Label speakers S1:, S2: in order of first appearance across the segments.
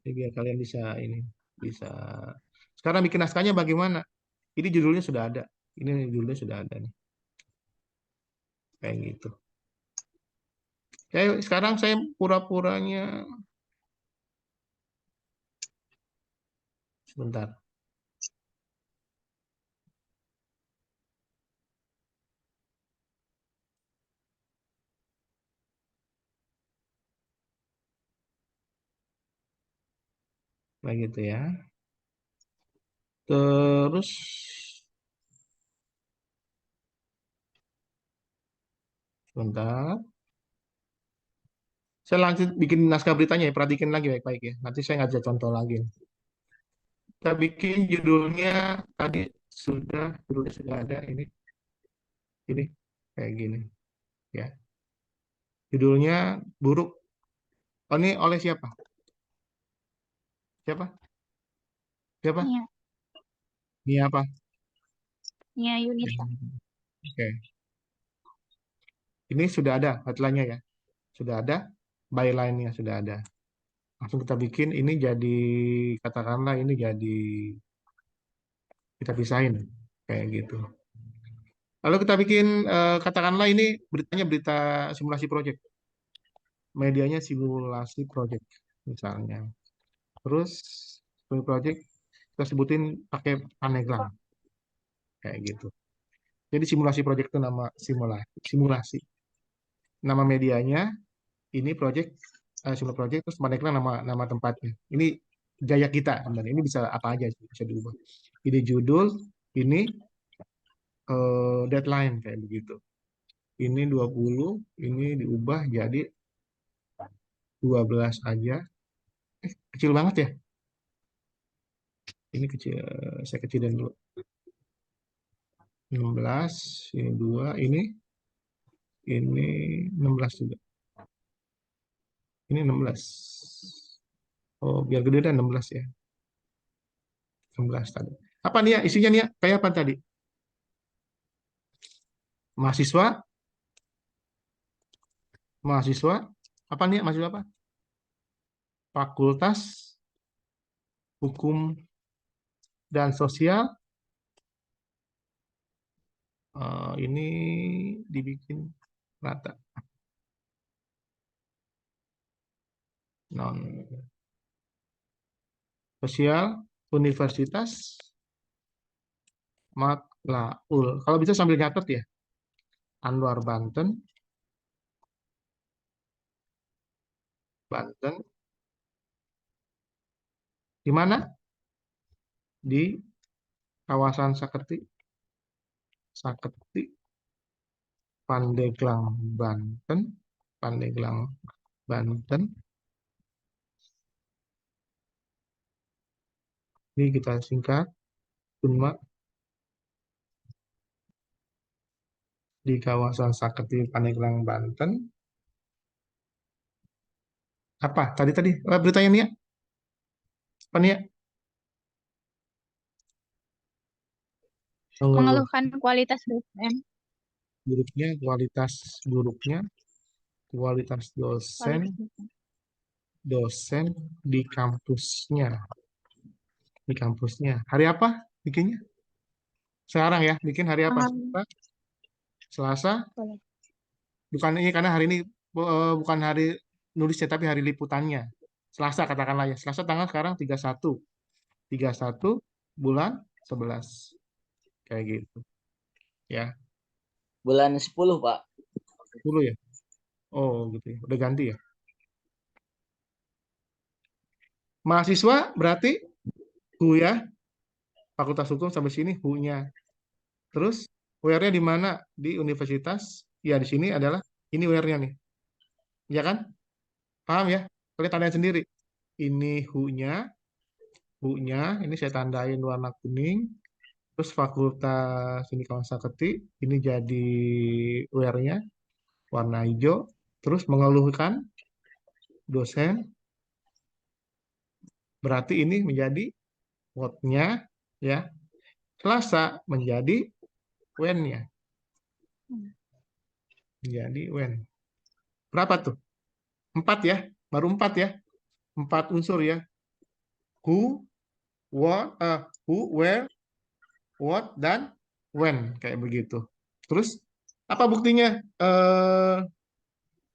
S1: Jadi biar kalian bisa ini bisa. Sekarang bikin naskahnya bagaimana? Ini judulnya sudah ada. Ini judulnya sudah ada nih. Kayak gitu. Sekarang saya pura-puranya sebentar. Kayak gitu ya. Terus sebentar. Saya lanjut bikin naskah beritanya ya. Perhatikan lagi baik-baik ya. Nanti saya ngasih contoh lagi. Kita bikin judulnya tadi judulnya sudah ada ini kayak gini ya. Judulnya buruk. Oh, ini oleh siapa? Siapa? Siapa?
S2: Nia,
S1: Ini apa?
S2: Nia Yunita.
S1: Oke. Ini sudah ada headline-nya ya. Sudah ada, byline-nya sudah ada. Langsung kita bikin ini jadi katakanlah ini jadi kita pisahin kayak gitu. Lalu kita bikin katakanlah ini beritanya berita simulasi project. Medianya simulasi project misalnya. Terus simulasi project kita sebutin pakai Paneglang kayak gitu. Jadi simulasi project itu nama simulasi. Simulasi. Nama medianya ini project simulasi project terus Paneglang nama nama tempatnya. Ini gaya kita sebenarnya. Ini bisa apa aja sih, bisa diubah. Ide judul, ini deadline kayak begitu. Ini 20, ini diubah jadi 12 aja. Kecil banget ya. Ini kecil, saya kecilin dulu. 16, ini 2, ini 16 juga. Ini 16. Oh, biar gede dan 16 ya. 16 tadi. Apa nih ya? Isinya nih ya? Kayak apa tadi? Mahasiswa, mahasiswa, apa nih ya? Mahasiswa apa? Fakultas Hukum dan Sosial. Ini dibikin rata. Non sosial Universitas Maklaul. Kalau bisa sambil nyatet ya. Anwar Banten, Banten. Di mana? Di kawasan Saketi, Saketi, Pandeglang, Banten, Pandeglang, Banten. Ini kita singkat, Unma di kawasan Saketi, Pandeglang, Banten. Apa? Tadi beritanya nih ya? Apa nih ya? Mengeluh
S2: Mengeluhkan kualitas dosen.
S1: buruknya kualitas dosen
S2: Kualitas dosen.
S1: dosen di kampusnya. Hari apa bikinnya? Sekarang ya, bikin hari apa?
S2: Tanggal
S1: Selasa, Selasa.
S2: boleh.
S1: Bukan ini karena hari ini bukan hari nulisnya tapi hari liputannya. Selasa katakanlah ya. Selasa tanggal sekarang 31. 31 bulan 11. Kayak gitu. Ya,
S3: Bulan 10, Pak.
S1: 10 ya. Oh, gitu ya. Udah ganti ya. Mahasiswa berarti HU ya. Fakultas Hukum sampai sini HU-nya. Terus where-nya di mana? Di universitas. Ya, di sini adalah ini where-nya nih. Ya kan? Paham ya? Kalian tandain sendiri. Ini HU-nya, HU-nya ini saya tandain warna kuning. Terus fakultas ini kawan Saketi, ini jadi wear-nya warna hijau. Terus mengeluhkan dosen, berarti ini menjadi what-nya ya. Selasa menjadi when-nya, menjadi when. Berapa tuh? 4 ya, baru 4 ya. 4 unsur ya. Who, what, who, where, what, dan when. Kayak begitu. Terus, apa buktinya?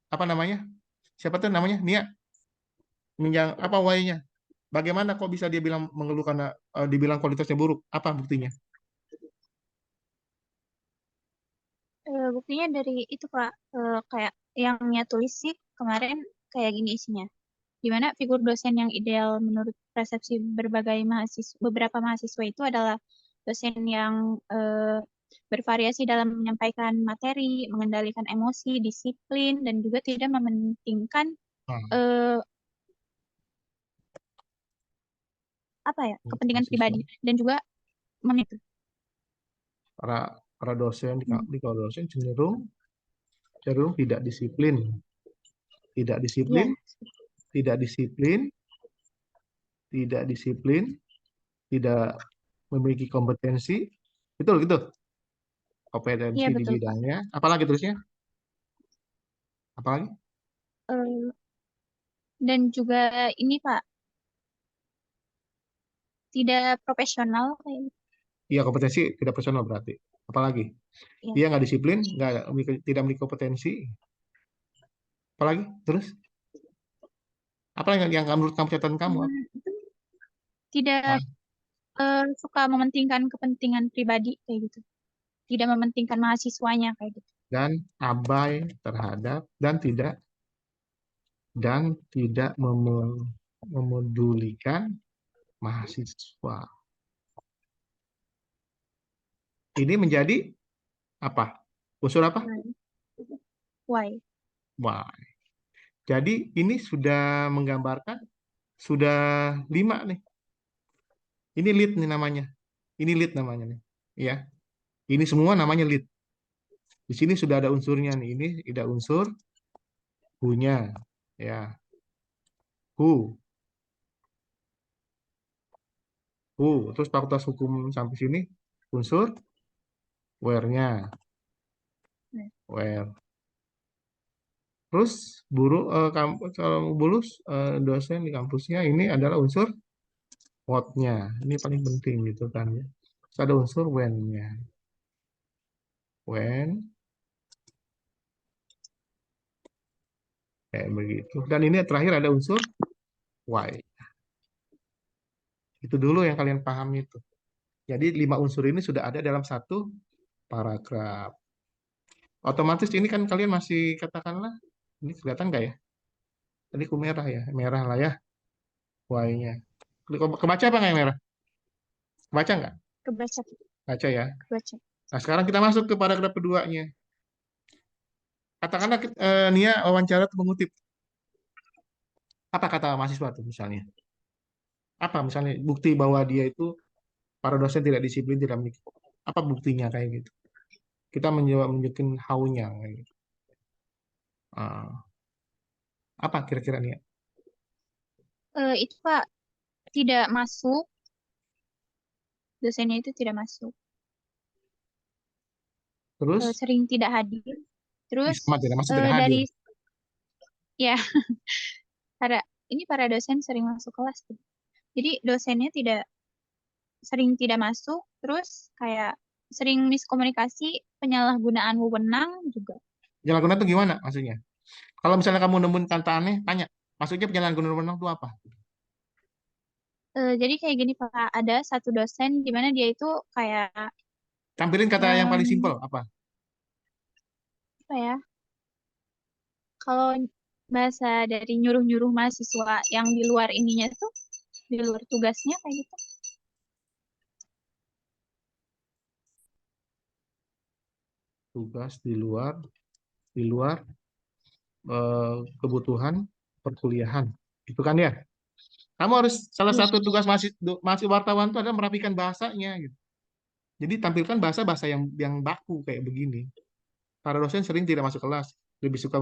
S1: Apa namanya? Siapa tuh namanya? Nia. Yang apa why-nya? Bagaimana kok bisa dia bilang mengeluh karena dibilang kualitasnya buruk? Apa buktinya?
S2: Buktinya dari itu Pak, kayak yang Nia tulis sih kemarin kayak gini isinya. Di mana figur dosen yang ideal menurut persepsi beberapa mahasiswa itu adalah dosen yang bervariasi dalam menyampaikan materi, mengendalikan emosi, disiplin, dan juga tidak mementingkan
S1: Nah,
S2: eh, apa ya kepentingan
S1: mahasiswa.
S2: pribadi dan juga itu.
S1: Para para dosen
S2: Hmm.
S1: di kalau dosen cenderung cenderung tidak disiplin, tidak disiplin,
S2: Iya,
S1: tidak disiplin, tidak disiplin, tidak memiliki kompetensi. Betul gitu.
S2: iya
S1: Kompetensi di
S2: betul Pak.
S1: bidangnya. Apalagi terusnya? Apalagi?
S2: Eh, dan juga ini Pak tidak profesional kayak gitu.
S1: Iya, kompetensi tidak personal berarti. Apalagi?
S2: Ya.
S1: Dia nggak disiplin, tidak memiliki kompetensi. Apalagi? Terus? Apa yang menurut kamu catatan kamu?
S2: Itu tidak
S1: Nah,
S2: suka mementingkan kepentingan pribadi kayak gitu. Tidak mementingkan mahasiswanya kayak gitu.
S1: dan abai terhadap dan tidak memedulikan mahasiswa. Ini menjadi apa? Unsur apa?
S2: Why? Why?
S1: Wah, jadi ini sudah menggambarkan sudah 5 nih. Ini lead nih namanya. Ini lead namanya nih. Ya, ini semua namanya lead. Di sini sudah ada unsurnya nih. Ini ada unsur who-nya. Ya, who, who. Terus fakultas hukum sampai sini unsur where-nya. Where. Terus kalau bulus dosen di kampusnya ini adalah unsur what-nya. Ini paling penting gitu kan ya. Terus ada unsur when-nya. When, kayak begitu. Dan ini terakhir ada unsur why. Itu dulu yang kalian pahami itu. Jadi 5 unsur ini sudah ada dalam satu paragraf. Otomatis ini kan kalian masih katakanlah, ini kelihatan nggak ya? Tadi ku merah ya, merah lah ya, why-nya. Kebaca apa nggak yang merah? Baca nggak?
S2: Kebaca,
S1: Baca ya.
S2: kebaca.
S1: Nah sekarang kita masuk ke paragraf keduanya. Katakanlah Nia wawancara tuh mengutip. Apa kata mahasiswa tuh misalnya? Apa misalnya bukti bahwa dia itu para dosen tidak disiplin, tidak memiliki. Apa buktinya kayak gitu? Kita menjawab menunjukin how-nya kayak gitu. Ah, apa kira-kira Nia?
S2: Itu Pak tidak masuk, dosennya itu tidak masuk.
S1: Terus
S2: Sering tidak hadir. Terus
S1: sama tidak masuk tidak hadir.
S2: dari ya para ini para dosen sering masuk kelas tuh. Jadi dosennya sering tidak masuk, terus kayak sering miskomunikasi, penyalahgunaan wewenang juga.
S1: Penyalahgunaan itu gimana maksudnya? Kalau misalnya kamu nemuin kata aneh, tanya. Maksudnya penyalahgunaan wewenang itu apa?
S2: Jadi kayak gini Pak, ada satu dosen di mana dia itu kayak
S1: Tampilin kata yang paling simpel apa?
S2: apa ya? Kalau bahasa dari nyuruh-nyuruh mahasiswa yang di luar ininya tuh, di luar tugasnya kayak gitu.
S1: Tugas di luar kebutuhan perkuliahan. Itu kan ya. Kamu harus salah
S2: Iya.
S1: satu tugas mahasiswa wartawan itu adalah merapikan bahasanya gitu. Jadi tampilkan bahasa-bahasa yang baku kayak begini. Para dosen sering tidak masuk kelas, lebih suka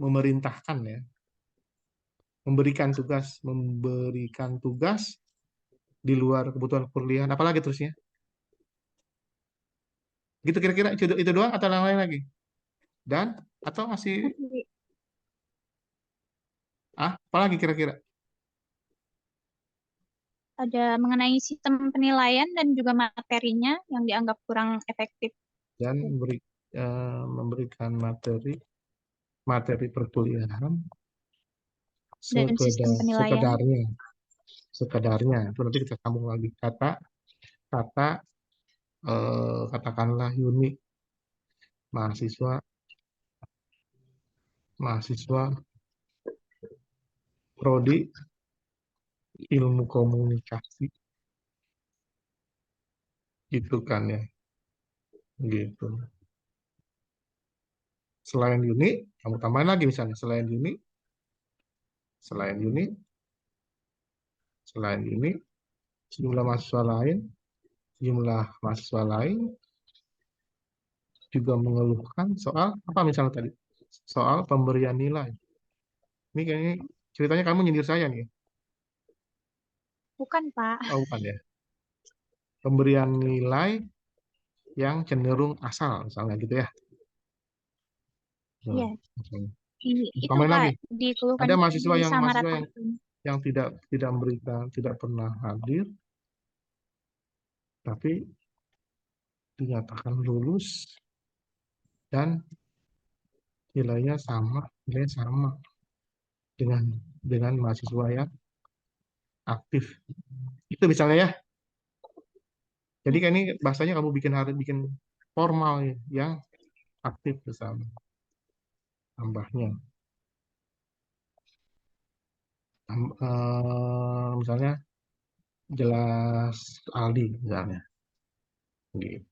S1: memerintahkan ya, memberikan tugas di luar kebutuhan perkuliahan. Apalagi terusnya? Gitu kira-kira itu doang atau yang lain lagi? Dan atau masih Apalagi kira-kira?
S2: Ada mengenai sistem penilaian dan juga materinya yang dianggap kurang efektif
S1: Dan memberikan materi materi perkuliahan
S2: dan sistem penilaian.
S1: sekedarnya, sekedarnya. Itu nanti kita sambung lagi kata katakanlah unit mahasiswa mahasiswa prodi ilmu komunikasi gitu kan ya, gitu. Selain unit, kamu tambahin lagi misalnya selain unit, selain unit, jumlah mahasiswa lain juga mengeluhkan soal apa misalnya tadi, soal pemberian nilai. Ini kayaknya ceritanya kamu nyindir saya nih.
S2: Bukan, Pak.
S1: Oh, bukan ya. Pemberian nilai yang cenderung asal, misalnya gitu ya.
S2: Iya,
S1: Nah, misalnya.
S2: itu
S1: Tambahin
S2: Pak
S1: lagi.
S2: dikeluhkan
S1: Ada
S2: itu
S1: mahasiswa
S2: disamaratakan.
S1: yang tidak memberikan, tidak pernah hadir, tapi dinyatakan lulus dan nilainya sama dengan mahasiswa yang aktif. Itu misalnya ya. Jadi
S2: Ya,
S1: kan ini bahasanya kamu harus bikin formal ya, yang aktif bersama tambahnya. Misalnya jelas Aldi misalnya. Gitu.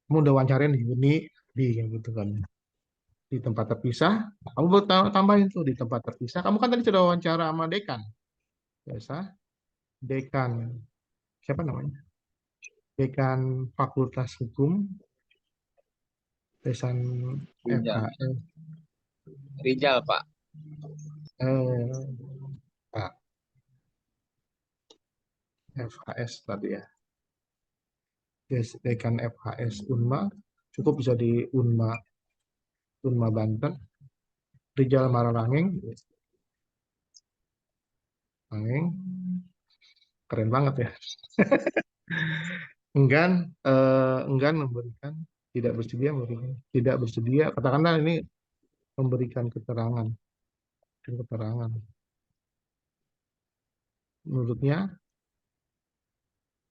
S1: Kamu udah wawancarain di di kayak gitu kan. Di tempat terpisah, kamu buat tambahin tuh di tempat terpisah. Kamu kan tadi sudah wawancara sama dekan. Biasa, dekan siapa namanya? Dekan Fakultas Hukum, dekan
S3: Rijal.
S1: FHS,
S3: Rijal, Pak.
S1: eh, Pak, FHS tadi ya. Dekan FHS Unma, cukup bisa di Unma Banten, Rijal Maralangeng, Langeng, keren banget ya. Enggan memberikan, tidak bersedia, katakanlah ini memberikan keterangan. Menurutnya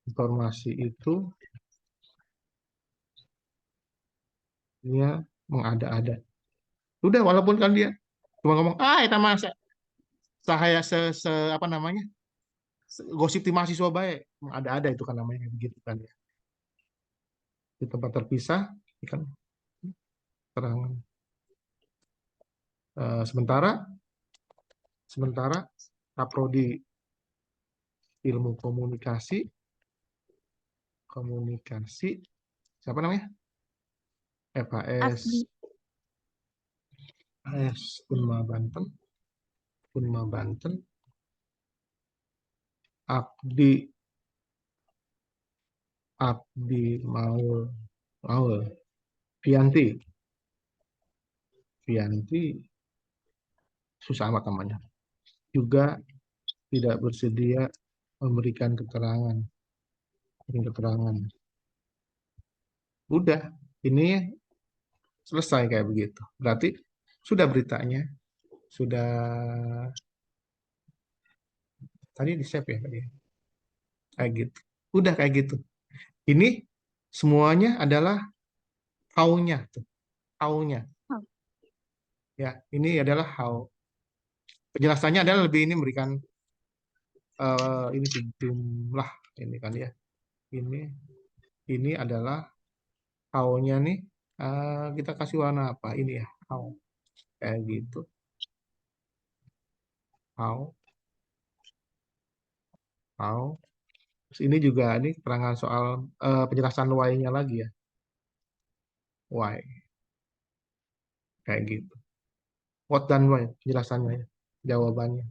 S1: informasi itu dia mengada-ada. Udah walaupun kan dia cuma ngomong, itu masa saya apa namanya? Gosip di mahasiswa baik, mengada-ada itu kan namanya begitu kan ya. Di tempat terpisah kan keterangan. Sementara kaprodi ilmu komunikasi siapa namanya?
S2: Afdi.
S1: FHS Unma Banten, Abdi Maul Maul Fianti susah amat namanya, juga tidak bersedia memberikan keterangan. Udah, ini selesai kayak begitu. Berarti sudah beritanya, sudah tadi di save ya tadi. Kayak gitu. Udah kayak gitu. Ini semuanya adalah how-nya tuh. How-nya.
S2: Oh,
S1: Ya, ini adalah how. Penjelasannya adalah lebih ini memberikan ini jumlah ini kan ya. Ini adalah how-nya nih, kita kasih warna apa? Ini ya, how. Kayak gitu. How, how. Terus ini juga ini keterangan soal penjelasan why-nya lagi ya. Why. Kayak gitu. What dan why penjelasannya ya. Jawabannya.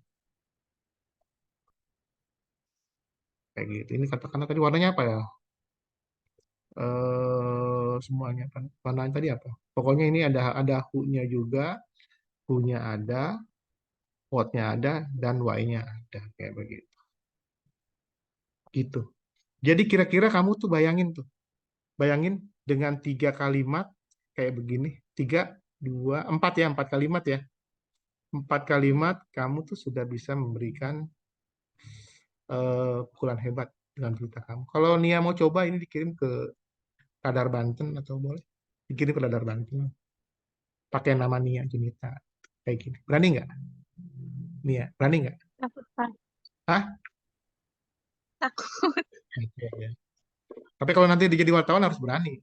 S1: Kayak gitu. Ini katakanlah tadi warnanya apa ya? Semuanya kan. Warnanya tadi apa? Pokoknya ini ada who-nya juga. Who-nya ada. what-nya ada, dan why-nya ada. Kayak begitu. Gitu. Jadi kira-kira kamu tuh bayangin dengan 3 kalimat kayak begini, 4 kalimat ya. 4 kalimat kamu tuh sudah bisa memberikan pukulan hebat dengan berita kamu. Kalau Nia mau coba ini dikirim ke Radar Banten atau boleh dikirim ke Radar Banten pakai nama Nia Junita kayak gini. Berani nggak? Nia, berani nggak?
S2: Takut, Pak.
S1: Hah?
S2: Takut.
S1: Oke, ya. Tapi kalau nanti jadi wartawan harus berani.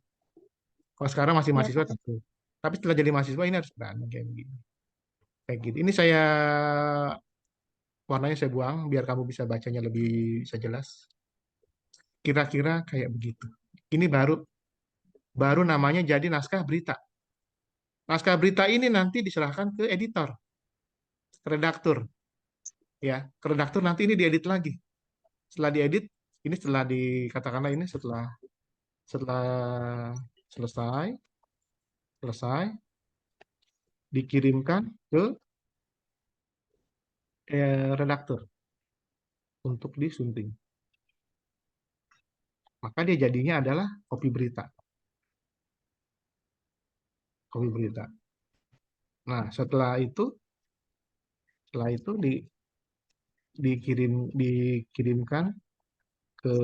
S1: Kalau sekarang masih
S2: Ya,
S1: mahasiswa
S2: Pak.
S1: takut. Tapi setelah jadi mahasiswa ini harus berani kayak begini. Kayak gitu. Ini saya warnanya saya buang biar kamu bisa bacanya lebih bisa jelas. Kira-kira kayak begitu. Ini baru baru namanya jadi naskah berita. Naskah berita ini nanti diserahkan ke editor, ke redaktur, ya. Ke redaktur nanti ini diedit lagi. Setelah diedit, ini setelah dikatakanlah ini setelah setelah selesai, selesai dikirimkan ke redaktur untuk disunting. Maka dia jadinya adalah kopi berita. Kopi berita. Nah, setelah itu dikirimkan ke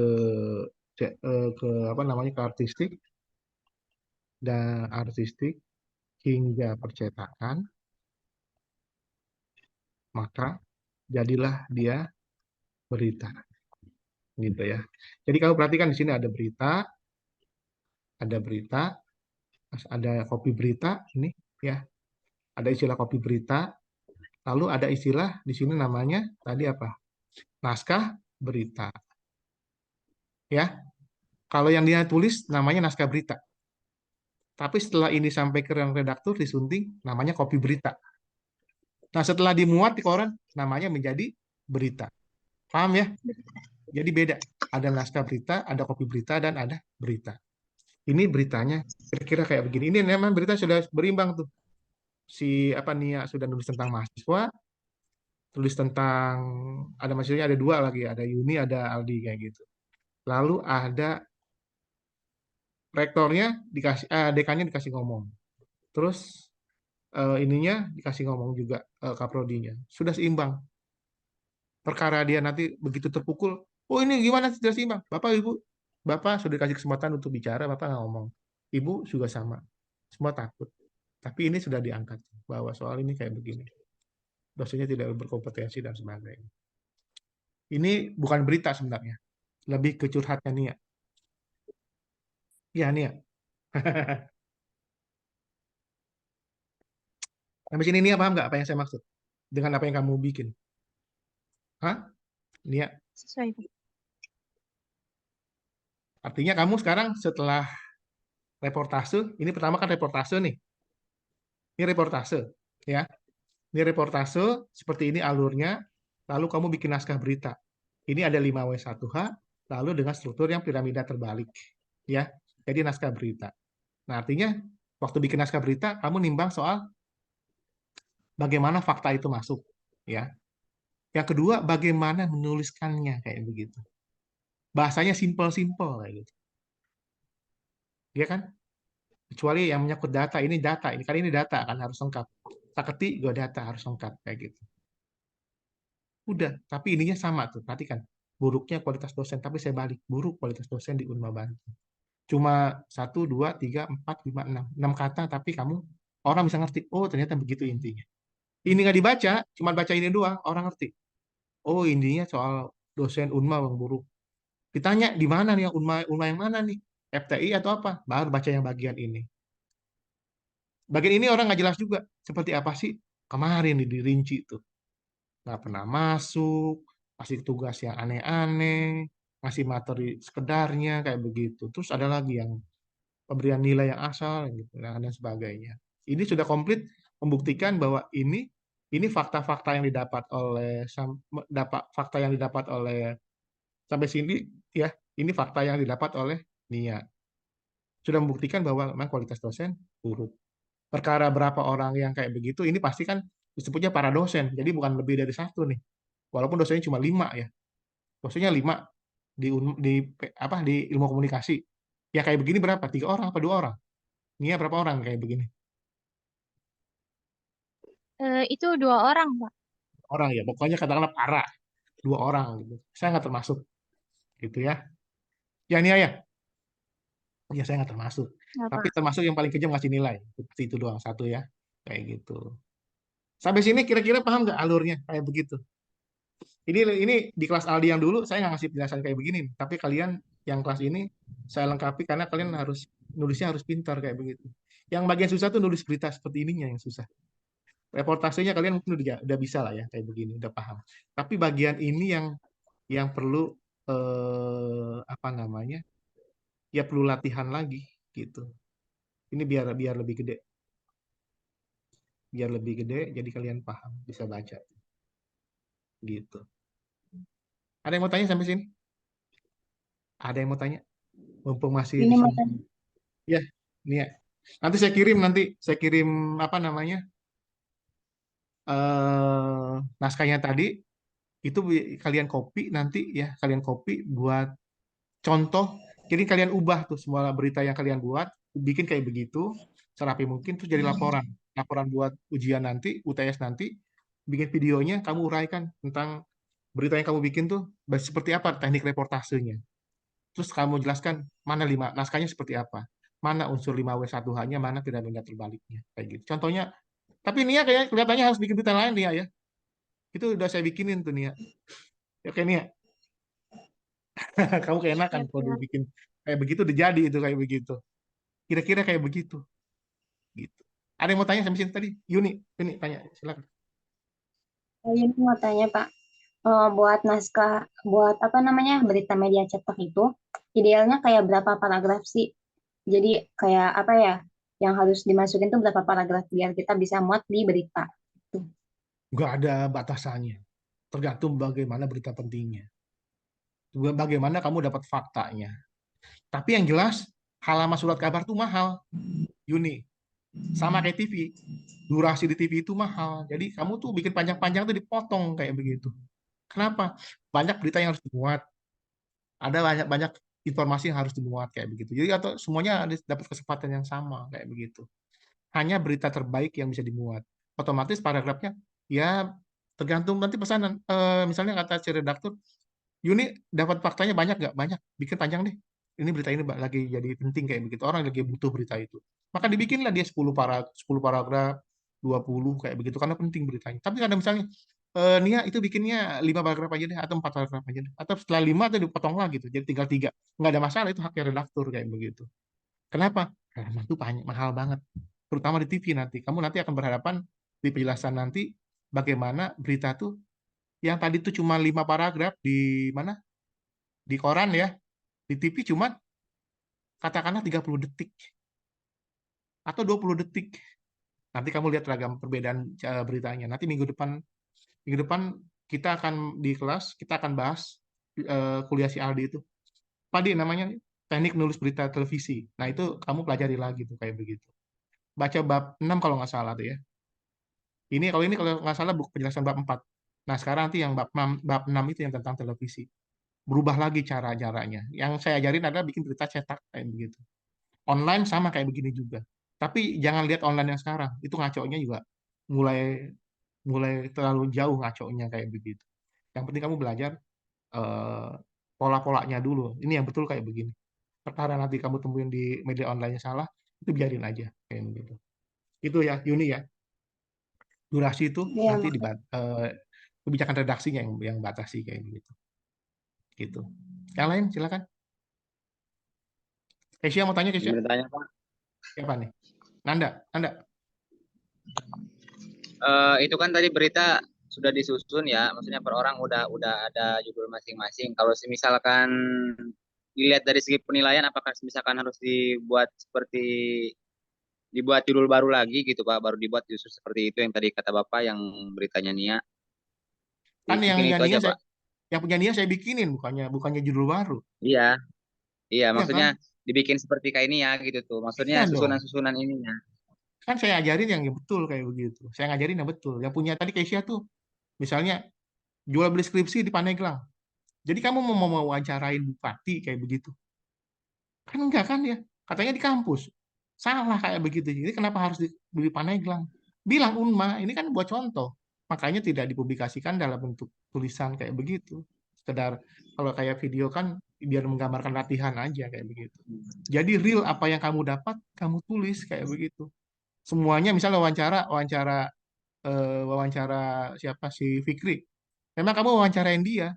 S1: ke apa namanya ke artistik hingga percetakan, maka jadilah dia berita, gitu ya. Jadi kamu perhatikan di sini ada berita, ada kopi berita ini ya, ada istilah kopi berita, lalu ada istilah di sini namanya tadi apa? Naskah berita, ya. Kalau yang dia tulis namanya naskah berita. Tapi setelah ini sampai ke redaktur disunting namanya kopi berita. Nah, setelah dimuat di koran namanya menjadi berita. Paham ya? Jadi beda. Ada naskah berita, ada kopi berita, dan ada berita. Ini beritanya kira-kira kayak begini. Ini memang berita sudah berimbang tuh. Si apa Nia sudah nulis tentang mahasiswa, tulis tentang ada mahasiswanya ada 2 lagi, ada Yuni, ada Aldi kayak gitu. Lalu ada rektornya dikasih, dekannya dikasih ngomong. Terus ininya dikasih ngomong juga kaprodinya. Sudah seimbang. Perkara dia nanti begitu terpukul, oh ini gimana sudah seimbang? Bapak Ibu, Bapak sudah dikasih kesempatan untuk bicara, Bapak nggak ngomong. Ibu juga sama. Semua takut. Tapi ini sudah diangkat bahwa soal ini kayak begini. Dosennya tidak berkompetensi dan sebagainya. Ini bukan berita sebenarnya. Lebih ke curhatnya Nia. Iya, Nia. Sampai sini Nia paham nggak apa yang saya maksud? Dengan apa yang kamu bikin? Hah? Nia,
S2: Sesuai, Pak.
S1: artinya kamu sekarang setelah reportase, ini pertama kan reportase nih. Ini reportase, ya. Ini reportase, seperti ini alurnya, lalu kamu bikin naskah berita. Ini ada 5W1H, lalu dengan struktur yang piramida terbalik. Ya, jadi naskah berita. Nah, artinya waktu bikin naskah berita, kamu nimbang soal bagaimana fakta itu masuk. Ya. Yang kedua, bagaimana menuliskannya, kayak begitu. Bahasanya simple-simple, kayak gitu. Ya kan? Kecuali yang menyangkut data, ini data. Ini kali ini data, kan harus lengkap. Tak ketik, gue data, harus lengkap, kayak gitu. Udah, tapi ininya sama tuh. Perhatikan, buruknya kualitas dosen. Tapi saya balik, buruk kualitas dosen di Unma Banten. Cuma 1, 2, 3, 4, 5, 6. 6 kata, tapi kamu, orang bisa ngerti. Oh, ternyata begitu intinya. Ini nggak dibaca, cuma baca ini doang, orang ngerti. Oh, intinya soal dosen Unma yang buruk. Ditanya, di mana nih yang Unma, Unma yang mana nih? FTI atau apa? Baru baca yang bagian ini. Bagian ini orang nggak jelas juga. Seperti apa sih? Kemarin dirinci tuh. Nggak pernah masuk, kasih tugas yang aneh-aneh, ngasih materi sekedarnya kayak begitu. Terus ada lagi yang pemberian nilai yang asal gitu dan sebagainya. Ini sudah komplit membuktikan bahwa ini fakta-fakta yang didapat oleh fakta yang didapat oleh sampai sini ya, ini fakta yang didapat oleh Nia. Sudah membuktikan bahwa memang kualitas dosen buruk. Perkara berapa orang yang kayak begitu, ini pasti kan disebutnya para dosen. Jadi bukan lebih dari satu nih. Walaupun dosennya cuma 5 ya. Dosennya 5 di apa di ilmu komunikasi. Ya kayak begini berapa? 3 orang apa 2 orang? Nia berapa orang kayak begini?
S2: Itu 2 orang, Pak.
S1: Orang ya. Pokoknya katakanlah para 2 orang gitu. Saya nggak termasuk gitu ya. Ya Nia ya. Ya saya nggak termasuk.
S2: Nggak,
S1: Tapi
S2: Pak.
S1: termasuk yang paling kejam ngasih nilai. Seperti itu doang satu ya. Kayak gitu. Sampai sini kira-kira paham nggak alurnya kayak begitu? Ini di kelas Aldi yang dulu saya nggak ngasih penjelasan kayak begini, tapi kalian yang kelas ini saya lengkapi karena kalian harus nulisnya harus pintar kayak begitu. Yang bagian susah tuh nulis berita seperti ininya yang susah. Reportasenya kalian mungkin udah bisa lah ya kayak begini, udah paham. Tapi bagian ini yang perlu apa namanya? Ya perlu latihan lagi gitu. Ini biar biar lebih gede, biar lebih gede jadi kalian paham, bisa baca gitu. Ada yang mau tanya sampai sini? Ada yang mau tanya? Mumpung masih di
S4: Ini mau
S1: sini.
S4: tanya,
S1: Ya, ini ya. Nanti saya kirim apa namanya naskahnya tadi itu kalian copy nanti ya kalian copy buat contoh. Jadi kalian ubah tuh semua berita yang kalian buat, bikin kayak begitu serapi mungkin terus jadi laporan. Laporan buat ujian nanti, UTS nanti, bikin videonya, kamu uraikan tentang berita yang kamu bikin tuh seperti apa teknik reportasenya. Terus kamu jelaskan mana naskahnya seperti apa, mana unsur 5W1H-nya, mana tidak benda terbaliknya, kayak gitu. Contohnya, tapi Nia kayak kelihatannya harus bikin berita lain Nia ya. Itu udah saya bikinin tuh Nia. Oke Nia, kamu keenakan
S2: Siap,
S1: kalau
S2: siap.
S1: dibikin kayak begitu udah jadi itu kayak begitu. Kira-kira kayak begitu gitu. Ada yang mau tanya sampai sini tadi? Yuni tanya, silakan.
S4: ini mau tanya Pak, buat naskah, buat apa namanya berita media cetak itu, idealnya kayak berapa paragraf sih? Jadi kayak apa ya, yang harus dimasukin tuh berapa paragraf biar kita bisa muat di berita. Tuh.
S1: Nggak ada batasannya. Tergantung bagaimana berita pentingnya. Bagaimana kamu dapat faktanya. Tapi yang jelas, halaman surat kabar tuh mahal, Yuni. Sama kayak TV. Durasi di TV itu mahal. Jadi kamu tuh bikin panjang-panjang tuh dipotong kayak begitu. Kenapa? Banyak berita yang harus dimuat. Ada banyak-banyak informasi yang harus dimuat kayak begitu. Jadi atau semuanya dapat kesempatan yang sama kayak begitu. Hanya berita terbaik yang bisa dimuat. Otomatis paragrafnya ya tergantung nanti pesanan. Misalnya kata si redaktur, Yuni dapat faktanya banyak nggak? Banyak. Bikin panjang deh. Ini berita ini lagi jadi penting kayak begitu. Orang lagi butuh berita itu. Maka dibikinlah dia 10 paragraf, 20 kayak begitu karena penting beritanya. Tapi kadang misalnya Nia itu bikinnya 5 paragraf aja deh atau 4 paragraf aja deh. Atau setelah 5 atau dipotong lagi gitu. Jadi tinggal 3. Nggak ada masalah itu haknya redaktur kayak begitu. Kenapa? Karena itu banyak mahal banget. Terutama di TV nanti. Kamu nanti akan berhadapan di penjelasan nanti bagaimana berita tuh yang tadi tuh cuma 5 paragraf di mana? Di koran ya. Di TV cuma katakanlah 30 detik atau 20 detik. Nanti kamu lihat ragam perbedaan beritanya. Nanti minggu depan kita akan di kelas kita akan bahas kuliah si Aldi itu. Padi namanya teknik nulis berita televisi. Nah, itu kamu pelajari lagi tuh kayak begitu. Baca bab 6 kalau nggak salah tuh ya. Ini kalau nggak salah buku penjelasan bab 4. Nah, sekarang nanti yang bab 6 itu yang tentang televisi. Berubah lagi cara-caranya. Yang saya ajarin adalah bikin berita cetak kayak begitu. Online sama kayak begini juga. Tapi jangan lihat online yang sekarang. Itu ngaconya juga mulai mulai terlalu jauh ngaconya kayak begitu. Yang penting kamu belajar eh, pola-polanya dulu. Ini yang betul kayak begini. Perkara nanti kamu temuin di media online salah, itu biarin aja kayak begitu. Itu ya, Yuni ya. Durasi itu
S4: Iya,
S1: nanti
S4: Mak.
S1: kebijakan redaksinya yang batasi kayak begitu. Gitu. Yang lain silakan. Kesia mau tanya
S3: Ini
S1: Kesia?
S3: bertanya Pak.
S1: Siapa nih? Nanda, Nanda.
S3: Itu kan tadi berita sudah disusun ya, maksudnya per orang udah ada judul masing-masing. Kalau misalkan dilihat dari segi penilaian, apakah misalkan harus dibuat judul baru lagi gitu Pak, baru dibuat justru seperti itu yang tadi kata Bapak yang beritanya Nia.
S1: Kan yang
S3: Mungkin
S1: punya
S3: itu
S1: Nia
S3: aja
S1: saya
S3: Pak.
S1: yang punya Nia saya bikinin bukannya judul baru.
S3: Iya, iya
S1: Iya
S3: maksudnya
S1: kan?
S3: dibikin seperti kayak Nia gitu tuh. Maksudnya
S1: Iya dong.
S3: susunan-susunan ininya.
S1: Kan saya ajarin yang betul kayak begitu. Saya ngajarin yang betul. Yang punya tadi Keisha tuh, misalnya jual beli skripsi di Pandeglang. Jadi kamu mau mewawancarain bupati kayak begitu? Kan enggak kan ya? Katanya di kampus. Salah kayak begitu. Jadi kenapa harus di Pandeglang? Bilang Unma, ini kan buat contoh. Makanya tidak dipublikasikan dalam bentuk tulisan kayak begitu. Sekedar kalau kayak video kan biar menggambarkan latihan aja kayak begitu. Jadi real apa yang kamu dapat, kamu tulis kayak begitu. Semuanya misalnya wawancara siapa si Fikri. Memang kamu wawancarain dia.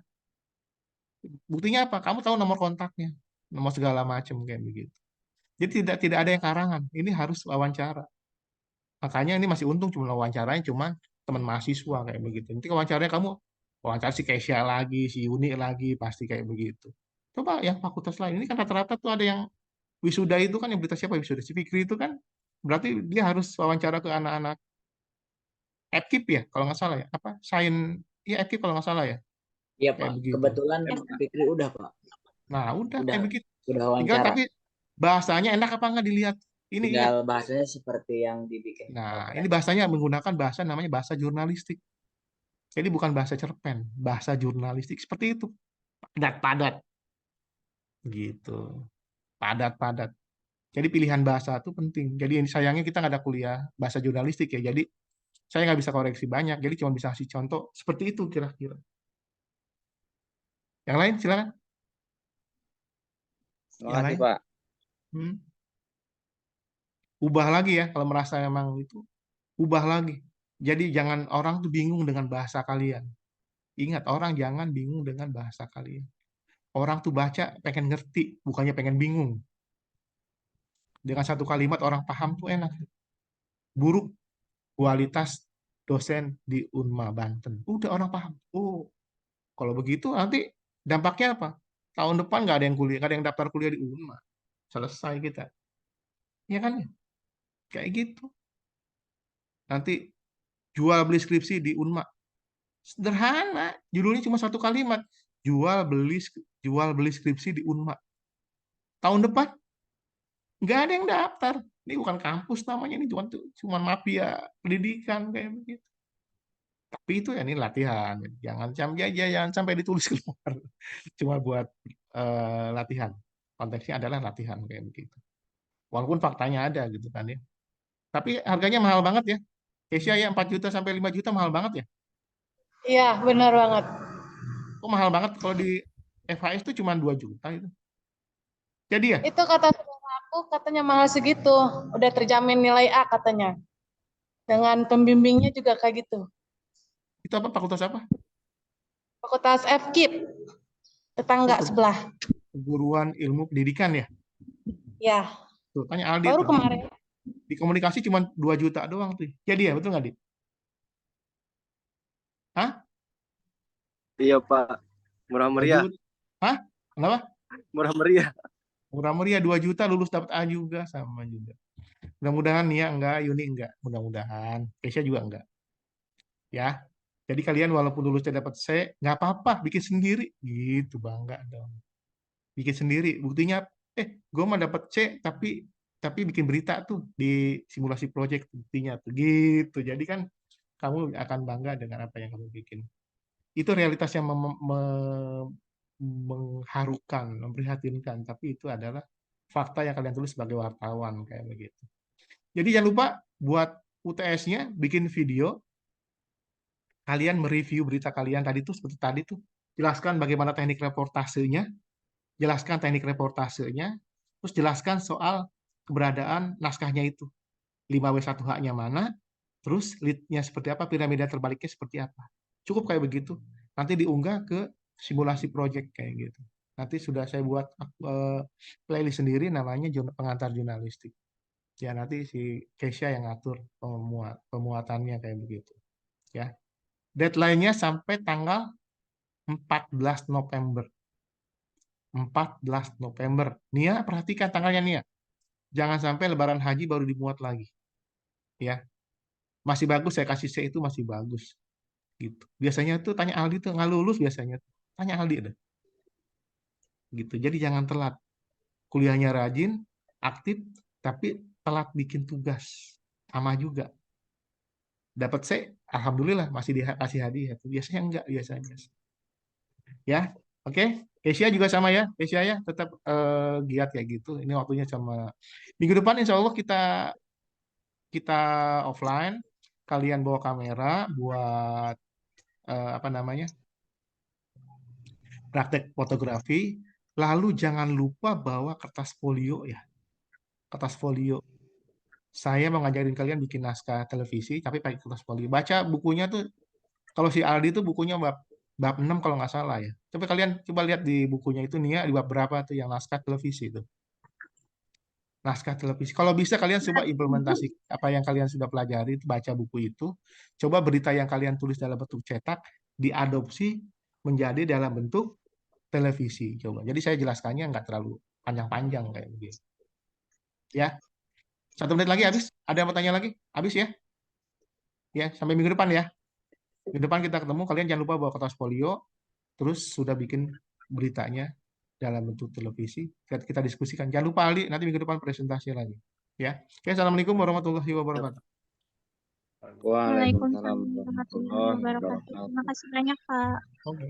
S1: Buktinya apa? Kamu tahu nomor kontaknya, nomor segala macam kayak begitu. Jadi tidak ada yang karangan. Ini harus wawancara. Makanya ini masih untung cuma wawancaranya cuma teman mahasiswa kayak begitu. Nanti wawancaranya kamu wawancara si Keisha lagi, si Uni lagi, pasti kayak begitu. Coba yang fakultas lain ini kan rata-rata tuh ada yang wisuda itu kan yang berita siapa wisuda si Fikri itu kan berarti dia harus wawancara ke anak-anak Etkip ya kalau nggak salah ya apa Sain ya Etkip kalau nggak salah ya
S5: Iya
S1: kayak
S5: Pak,
S1: begitu.
S5: kebetulan Fikri udah Pak,
S1: Nah udah
S5: udah
S1: kayak begitu.
S5: udah
S1: Tinggal
S5: wawancara.
S1: tapi bahasanya enak apa nggak dilihat. Ini ingat.
S5: Tinggal bahasanya seperti yang dibikin
S1: Nah
S5: Bapak
S1: ini
S5: tadi.
S1: bahasanya menggunakan bahasa namanya bahasa jurnalistik. Jadi bukan bahasa cerpen, bahasa jurnalistik seperti itu. Padat-padat gitu. Padat-padat. Jadi pilihan bahasa itu penting. Jadi ini sayangnya kita nggak ada kuliah bahasa jurnalistik ya. Jadi saya nggak bisa koreksi banyak. Jadi cuma bisa kasih contoh seperti itu kira-kira. Yang lain silakan.
S3: Terima
S1: Yang
S3: kasih
S1: lain.
S3: Pak.
S1: Hmm. Ubah lagi ya kalau merasa emang itu. Ubah lagi. Jadi jangan orang tuh bingung dengan bahasa kalian. Ingat orang jangan bingung dengan bahasa kalian. Orang tuh baca pengen ngerti, bukannya pengen bingung. Dengan satu kalimat orang paham tuh enak. Buruk kualitas dosen di Unma Banten. Udah orang paham. Oh, kalau begitu nanti dampaknya apa? Tahun depan nggak ada yang kuliah, nggak ada yang daftar kuliah di Unma. Selesai kita. Ya kan? Kayak gitu. Nanti jual beli skripsi di Unma. Sederhana. Judulnya cuma satu kalimat. Jual beli skripsi di Unma. Tahun depan nggak ada yang daftar. Ini bukan kampus namanya, ini cuma mafia pendidikan kayak begitu. Tapi itu ya ini latihan. Jangan sampai ditulis keluar. Cuma buat latihan. Konteksnya adalah latihan kayak begitu. Walaupun faktanya ada gitu kan ya. Tapi harganya mahal banget ya. Asia ya 4 juta sampai 5 juta mahal banget ya.
S6: Iya, benar banget.
S1: Kok mahal banget kalau di FHS itu cuma 2 juta itu. Jadi ya,
S6: Itu kata saudara aku katanya mahal segitu. Udah terjamin nilai A katanya. Dengan pembimbingnya juga kayak gitu.
S1: itu apa fakultas apa?
S6: Fakultas FKIP, tetangga
S1: Oh,
S6: sebelah.
S1: keguruan ilmu pendidikan ya.
S6: Ya,
S1: Tuh, tanya Aldi
S6: baru
S1: tuh.
S6: kemarin.
S1: Di komunikasi cuma 2 juta doang tuh. Jadi ya, betul nggak, Di? Hah?
S7: Iya Pak, murah
S1: 2
S7: meriah,
S1: juta? Hah? Kenapa?
S7: murah meriah.
S1: Murah meriah 2 juta lulus dapat A juga sama juga. Mudah-mudahan Nia enggak, Yuni enggak. Mudah-mudahan. Keisha juga enggak. Ya. Jadi kalian walaupun lulusnya dapat C, nggak apa-apa, bikin sendiri. Gitu, bangga dong. Bikin sendiri. Buktinya, gue mah dapat C, tapi bikin berita tuh di simulasi project buktinya tuh. Gitu. Jadi kan kamu akan bangga dengan apa yang kamu bikin. Itu realitas yang mengharukan, memprihatinkan, tapi itu adalah fakta yang kalian tulis sebagai wartawan kayak begitu. Jadi jangan lupa buat UTS-nya bikin video, kalian mereview berita kalian tadi tuh seperti tadi tuh, jelaskan bagaimana teknik reportasenya, terus jelaskan soal keberadaan naskahnya itu. 5W1H-nya mana, terus lead-nya seperti apa, piramida terbaliknya seperti apa. Cukup kayak begitu. Nanti diunggah ke simulasi project kayak gitu. Nanti sudah saya buat playlist sendiri namanya pengantar jurnalistik. Ya nanti si Keisha yang ngatur pemuatannya kayak begitu. Ya. Deadline-nya sampai tanggal 14 November. 14 November. Nia, perhatikan tanggalnya Nia. Jangan sampai lebaran haji baru dimuat lagi. Ya. Masih bagus saya kasih C itu masih bagus. Gitu. Biasanya tuh tanya Aldi tuh nggak lulus biasanya. Tanya Aldi deh. Gitu. Jadi jangan telat. Kuliahnya rajin, aktif, tapi telat bikin tugas. Sama juga. Dapat C, alhamdulillah masih dikasih hadiah. Biasanya enggak, biasanya. Ya, oke. Kesia juga sama ya, Kesia ya, tetap giat kayak gitu. Ini waktunya sama minggu depan, insya Allah kita kita offline. Kalian bawa kamera buat apa namanya praktek fotografi. Lalu jangan lupa bawa kertas folio ya, kertas folio. Saya mau ngajarin kalian bikin naskah televisi, tapi pakai kertas folio. Baca bukunya tuh, kalau si Aldi itu bukunya bab 6 kalau nggak salah ya. Coba kalian coba lihat di bukunya itu Nia di bab berapa tuh yang naskah televisi itu. Naskah televisi. Kalau bisa kalian coba implementasi apa yang kalian sudah pelajari, baca buku itu. Coba berita yang kalian tulis dalam bentuk cetak diadopsi menjadi dalam bentuk televisi. Coba. Jadi saya jelaskannya nggak terlalu panjang-panjang kayak begitu. Ya, 1 menit lagi habis. Ada yang mau tanya lagi? Habis ya? Ya, sampai minggu depan ya. Minggu depan kita ketemu. Kalian jangan lupa bawa kertas folio. Terus sudah bikin beritanya dalam bentuk televisi. Kita diskusikan. Jangan lupa Ali, nanti minggu depan presentasi lagi. Ya. Oke, assalamualaikum warahmatullahi wabarakatuh.
S3: Waalaikumsalam
S2: Waalaikumsalam warahmatullahi
S3: warahmatullahi
S2: wabarakatuh.
S3: wabarakatuh.
S2: Terima kasih banyak, Pak.
S1: Oke.